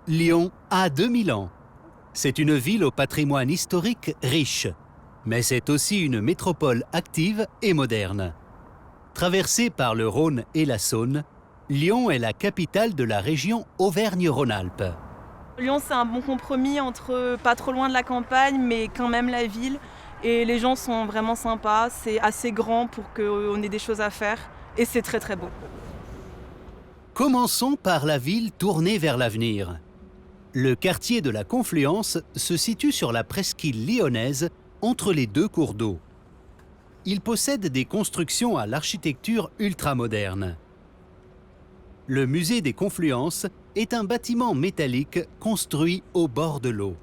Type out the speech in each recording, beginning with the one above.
Lyon a 2000 ans. C'est une ville au patrimoine historique riche, mais c'est aussi une métropole active et moderne. Traversée par le Rhône et la Saône, Lyon est la capitale de la région Auvergne-Rhône-Alpes. Lyon, c'est un bon compromis entre pas trop loin de la campagne, mais quand même la ville. Et les gens sont vraiment sympas, c'est assez grand pour qu'on ait des choses à faire. Et c'est très très beau. Commençons par la ville tournée vers l'avenir. Le quartier de la Confluence se situe sur la presqu'île lyonnaise entre les deux cours d'eau. Il possède des constructions à l'architecture ultramoderne. Le musée des Confluences est un bâtiment métallique construit au bord de l'eau.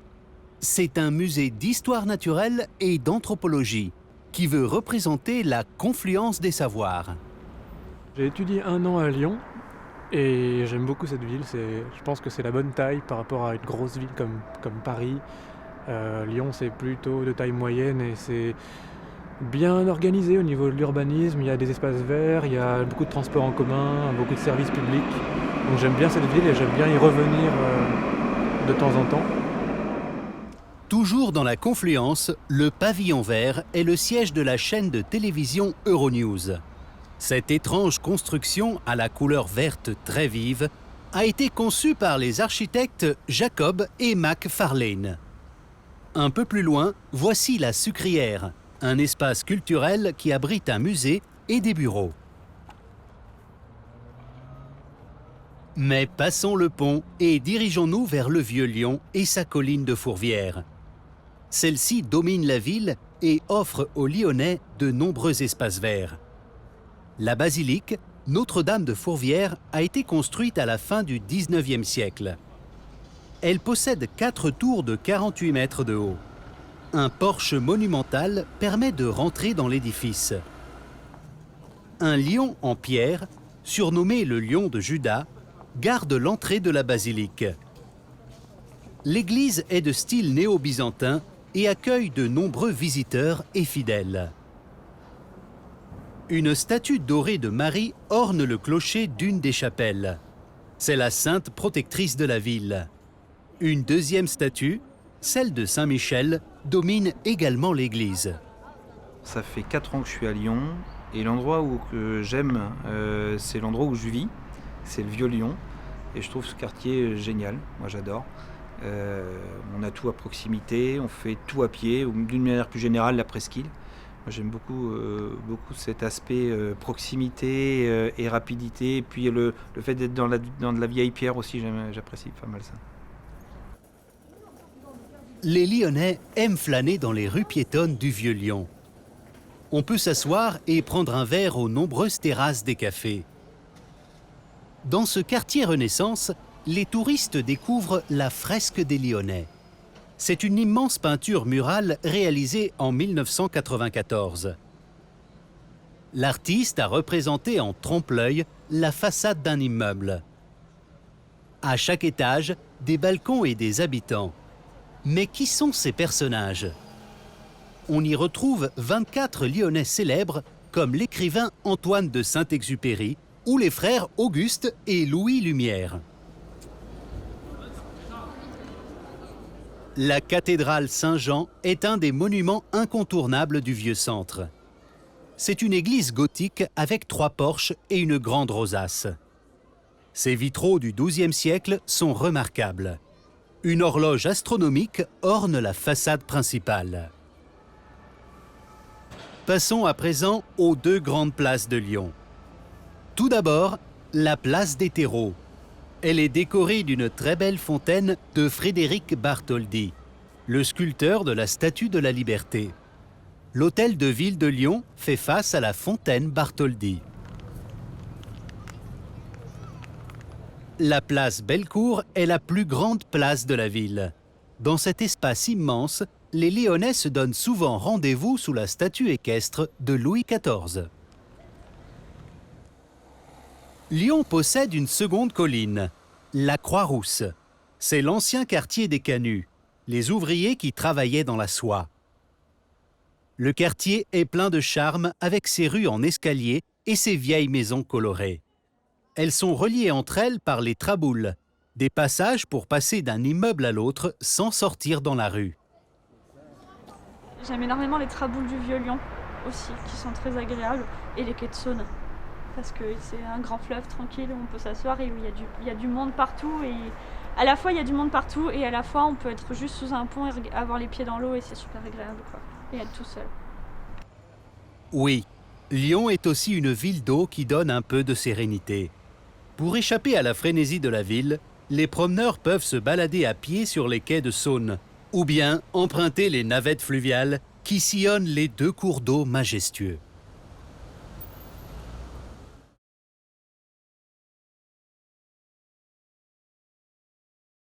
C'est un musée d'histoire naturelle et d'anthropologie qui veut représenter la confluence des savoirs. J'ai étudié 1 an à Lyon et j'aime beaucoup cette ville. Je pense que c'est la bonne taille par rapport à une grosse ville comme Paris. Lyon, c'est plutôt de taille moyenne et c'est bien organisé au niveau de l'urbanisme. Il y a des espaces verts, il y a beaucoup de transports en commun, beaucoup de services publics. Donc j'aime bien cette ville et j'aime bien y revenir de temps en temps. Toujours dans la Confluence, le Pavillon Vert est le siège de la chaîne de télévision Euronews. Cette étrange construction à la couleur verte très vive a été conçue par les architectes Jacob et McFarlane. Un peu plus loin, voici la Sucrière, un espace culturel qui abrite un musée et des bureaux. Mais passons le pont et dirigeons-nous vers le Vieux-Lyon et sa colline de Fourvière. Celle-ci domine la ville et offre aux Lyonnais de nombreux espaces verts. La basilique, Notre-Dame de Fourvière, a été construite à la fin du XIXe siècle. Elle possède 4 tours de 48 mètres de haut. Un porche monumental permet de rentrer dans l'édifice. Un lion en pierre, surnommé le lion de Juda, garde l'entrée de la basilique. L'église est de style néo-byzantin et accueille de nombreux visiteurs et fidèles. Une statue dorée de Marie orne le clocher d'une des chapelles. C'est la sainte protectrice de la ville. Une deuxième statue, celle de Saint-Michel, domine également l'église. Ça fait 4 ans que je suis à Lyon et l'endroit que j'aime, c'est l'endroit où je vis, c'est le Vieux-Lyon. Et je trouve ce quartier génial, moi j'adore. On a tout à proximité, on fait tout à pied, ou d'une manière plus générale la presqu'île. Moi j'aime beaucoup cet aspect proximité et rapidité. Et puis le fait d'être dans de la vieille pierre aussi, j'apprécie pas mal ça. Les Lyonnais aiment flâner dans les rues piétonnes du Vieux-Lyon. On peut s'asseoir et prendre un verre aux nombreuses terrasses des cafés. Dans ce quartier Renaissance, les touristes découvrent la fresque des Lyonnais. C'est une immense peinture murale réalisée en 1994. L'artiste a représenté en trompe-l'œil la façade d'un immeuble. À chaque étage, des balcons et des habitants. Mais qui sont ces personnages? On y retrouve 24 Lyonnais célèbres comme l'écrivain Antoine de Saint-Exupéry ou les frères Auguste et Louis Lumière. La cathédrale Saint-Jean est un des monuments incontournables du Vieux-Centre. C'est une église gothique avec 3 porches et une grande rosace. Ses vitraux du XIIe siècle sont remarquables. Une horloge astronomique orne la façade principale. Passons à présent aux 2 grandes places de Lyon. Tout d'abord, la place des Terreaux. Elle est décorée d'une très belle fontaine de Frédéric Bartholdi, le sculpteur de la Statue de la Liberté. L'hôtel de ville de Lyon fait face à la fontaine Bartholdi. La place Bellecour est la plus grande place de la ville. Dans cet espace immense, les Lyonnais se donnent souvent rendez-vous sous la statue équestre de Louis XIV. Lyon possède une seconde colline, la Croix-Rousse. C'est l'ancien quartier des Canuts, les ouvriers qui travaillaient dans la soie. Le quartier est plein de charme avec ses rues en escalier et ses vieilles maisons colorées. Elles sont reliées entre elles par les traboules, Des passages pour passer d'un immeuble à l'autre sans sortir dans la rue. J'aime énormément les traboules du Vieux-Lyon aussi, qui sont très agréables, et les quais de Saône, parce que c'est un grand fleuve tranquille où on peut s'asseoir et où il y a du monde partout. Et à la fois il y a du monde partout et à la fois on peut être juste sous un pont et avoir les pieds dans l'eau et c'est super agréable quoi. Et être tout seul. Oui, Lyon est aussi une ville d'eau qui donne un peu de sérénité. Pour échapper à la frénésie de la ville, les promeneurs peuvent se balader à pied sur les quais de Saône, ou bien emprunter les navettes fluviales qui sillonnent les deux cours d'eau majestueux.